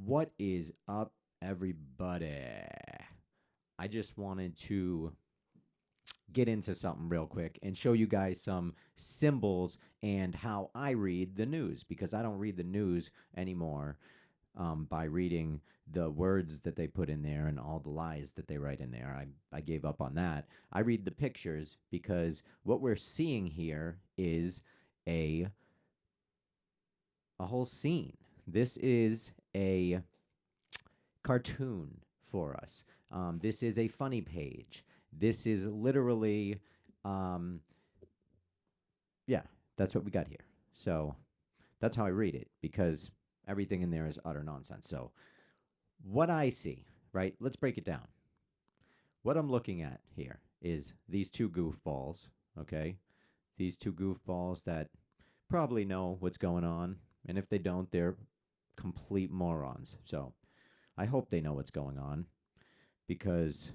What is up, everybody? I just wanted to get into something real quick and show you guys some symbols and how I read the news because I don't read the news anymore by reading the words that they put in there and all the lies that they write in there. I gave up on that. I read the pictures because what we're seeing here is a a whole scene. This is a cartoon for us. This is a funny page. This is literally, um, yeah, that's what we got here. So that's how I read it because everything in there is utter nonsense. So, what I see, right? Let's break it down. What I'm looking at here is these two goofballs, okay? These two goofballs that probably know what's going on. And if they don't, they're complete morons. So, I hope they know what's going on because,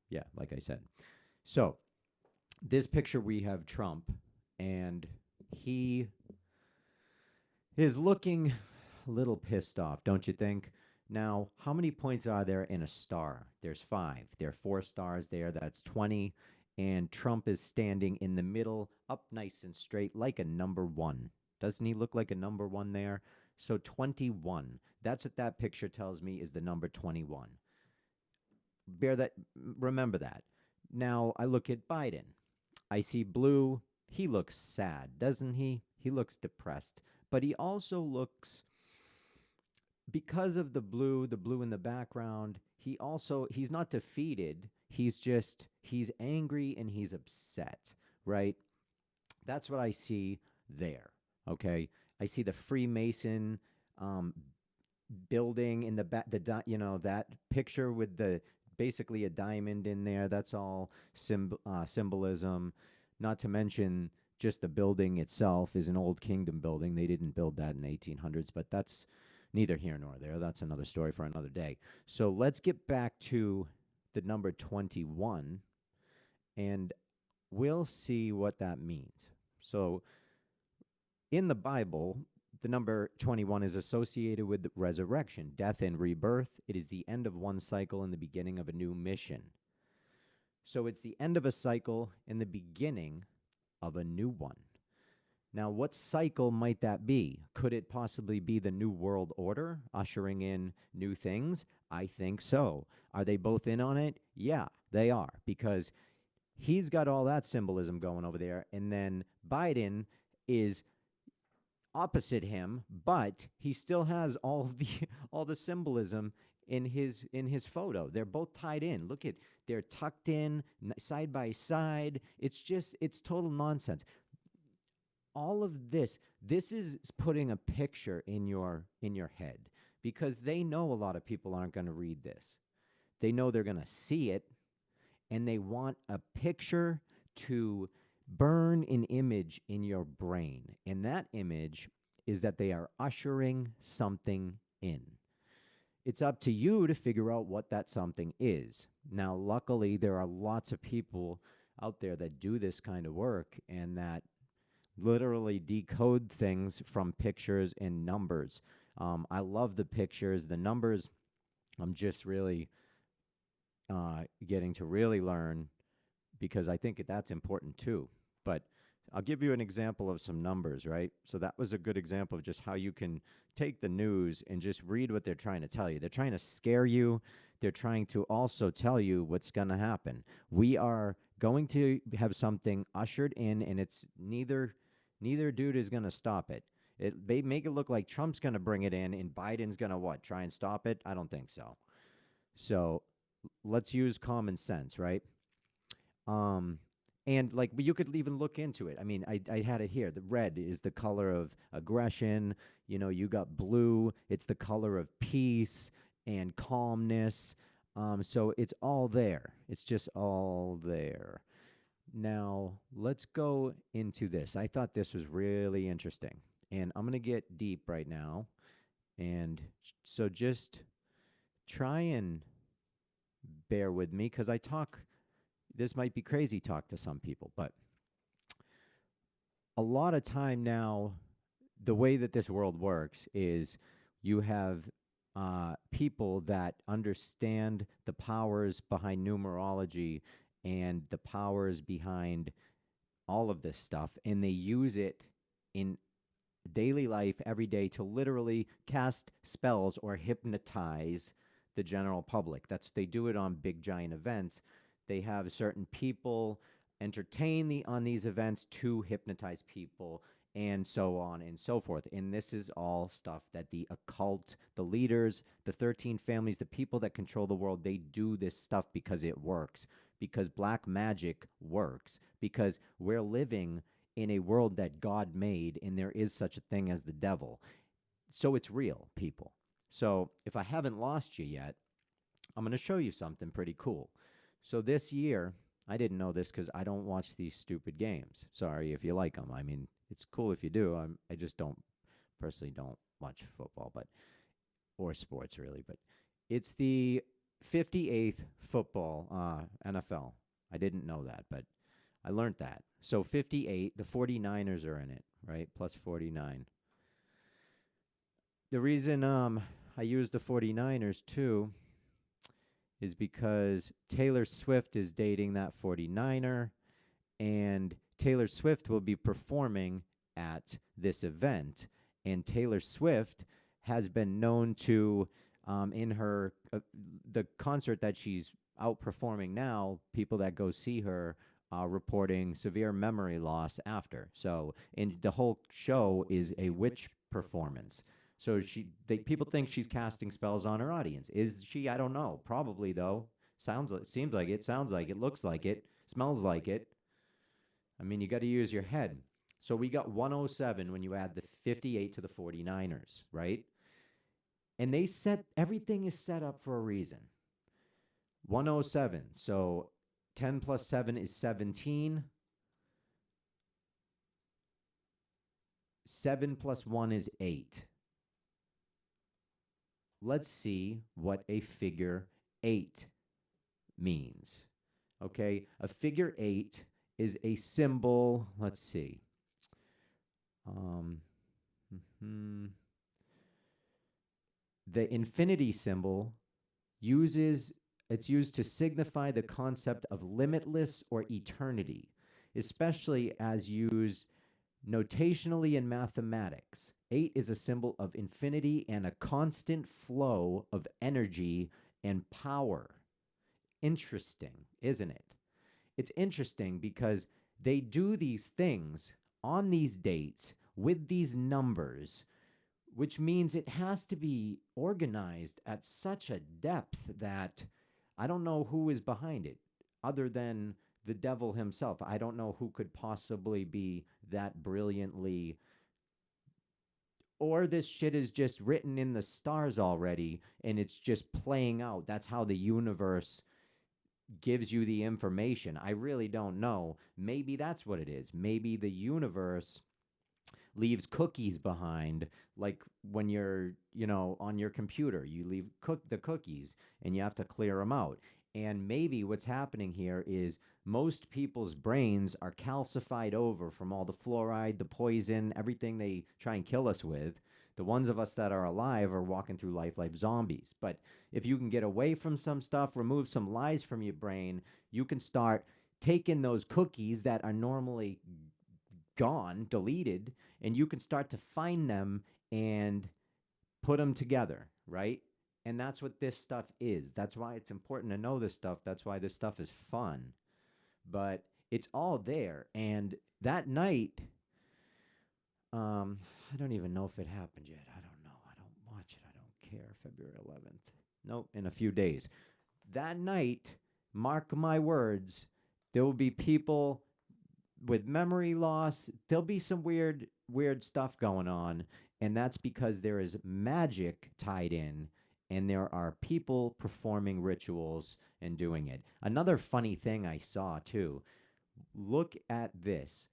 yeah, like I said. So, this picture we have Trump, and he is looking a little pissed off, don't you think? Now, how many points are there in a star? There's five. There are four stars there. That's 20. And Trump is standing in the middle, up nice and straight, like a number one. Doesn't he look like a number one there? So 21. That's what that picture tells me is the number 21. Bear that, remember that. Now I look at Biden. I see blue. He looks sad, doesn't he? He looks depressed, but he also looks, because of the blue in the background, he's not defeated. He's angry and he's upset, right? That's what I see there. Okay, I see the Freemason um, building in the back. That picture with the basically a diamond in there. That's all symbolism. Not to mention just the building itself is an old kingdom building. They didn't build that in the 1800s, but that's neither here nor there. That's another story for another day. So let's get back to the number 21 and we'll see what that means. So in the Bible, the number 21 is associated with resurrection, death, and rebirth. It is the end of one cycle and the beginning of a new mission. So it's the end of a cycle and the beginning of a new one. Now, what cycle might that be? Could it possibly be the New World Order, ushering in new things? I think so. Are they both in on it? Yeah, they are, because he's got all that symbolism going over there, and then Biden is opposite him, but he still has all the symbolism in his photo. They're both tied in. Look at, they're tucked in side by side. It's total nonsense. All of this is putting a picture in your head because they know a lot of people aren't going to read this. They know they're going to see it and they want a picture to burn an image in your brain. And that image is that they are ushering something in. It's up to you to figure out what that something is. Now, luckily, there are lots of people out there that do this kind of work and that literally decode things from pictures and numbers. I love the pictures. The numbers, I'm just really getting to really learn because I think that's important too. But I'll give you an example of some numbers, right? So that was a good example of just how you can take the news and just read what they're trying to tell you. They're trying to scare you. They're trying to also tell you what's going to happen. We are going to have something ushered in, and it's neither dude is going to stop it. They make it look like Trump's going to bring it in, and Biden's going to what? Try and stop it? I don't think so. So let's use common sense, right? And like you could even look into it. I mean, I had it here. The red is the color of aggression. You know, you got blue. It's the color of peace and calmness. So it's all there. It's just all there. Now, let's go into this. I thought this was really interesting. And I'm going to get deep right now. And so just try and bear with me because this might be crazy talk to some people, but a lot of time now, the way that this world works is you have people that understand the powers behind numerology and the powers behind all of this stuff, and they use it in daily life every day to literally cast spells or hypnotize the general public. They do it on big giant events. They have certain people entertain on these events to hypnotize people, and so on and so forth. And this is all stuff that the occult, the leaders, the 13 families, the people that control the world, they do this stuff because it works, because black magic works, because we're living in a world that God made, and there is such a thing as the devil. So it's real, people. So if I haven't lost you yet, I'm going to show you something pretty cool. So this year, I didn't know this because I don't watch these stupid games. Sorry if you like them. I mean, it's cool if you do. I just personally don't watch football, or sports really. But it's the 58th football NFL. I didn't know that, but I learned that. So 58, the 49ers are in it, right? Plus 49. The reason I use the 49ers too is because Taylor Swift is dating that 49er, and Taylor Swift will be performing at this event. And Taylor Swift has been known to, in her the concert that she's out performing now, people that go see her reporting severe memory loss after. So, and the whole show is a witch performance. So people think she's casting spells on her audience. Is she? I don't know. Probably though. Seems like it. Sounds like it. Looks like it. Smells like it. I mean, you got to use your head. So we got 107 when you add the 58 to the 49ers, right? And everything is set up for a reason. 107. So 10 plus 7 is 17. 7 plus 1 is 8. Let's see what a figure 8 means. Okay, a figure 8 is a symbol. Let's see. The infinity symbol it's used to signify the concept of limitless or eternity, especially as used notationally in mathematics. 8 is a symbol of infinity and a constant flow of energy and power. Interesting, isn't it? It's interesting because they do these things on these dates with these numbers, which means it has to be organized at such a depth that I don't know who is behind it other than the devil himself. I don't know who could possibly be that brilliantly, or this shit is just written in the stars already and it's just playing out. That's how the universe gives you the information. I really don't know. Maybe that's what it is. Maybe the universe leaves cookies behind, like when you're, on your computer, you leave the cookies and you have to clear them out. And maybe what's happening here is most people's brains are calcified over from all the fluoride, the poison, everything they try and kill us with. The ones of us that are alive are walking through life like zombies. But if you can get away from some stuff, remove some lies from your brain, you can start taking those cookies that are normally gone, deleted, and you can start to find them and put them together, right? And that's what this stuff is. That's why it's important to know this stuff. That's why this stuff is fun. But it's all there. And that night, I don't even know if it happened yet. I don't know. I don't watch it. I don't care. February 11th. Nope, in a few days. That night, mark my words, there will be people with memory loss. There'll be some weird stuff going on. And that's because there is magic tied in. And there are people performing rituals and doing it. Another funny thing I saw too. Look at this.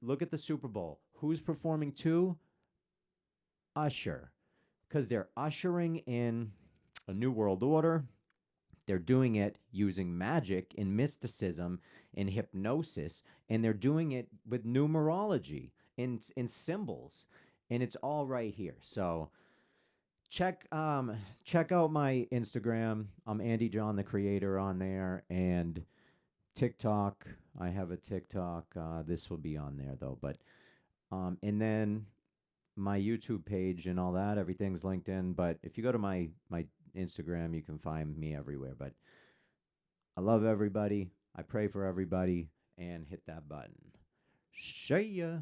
Look at the Super Bowl. Who's performing too? Usher. Because they're ushering in a new world order. They're doing it using magic and mysticism and hypnosis. And they're doing it with numerology and symbols. And it's all right here. So check out my Instagram. I'm Andy John the creator on there, and TikTok. I have a TikTok. This will be on there though, but and then my YouTube page and all that. Everything's linked in. But if you go to my Instagram, you can find me everywhere. But I love everybody. I pray for everybody, and hit that button. See ya.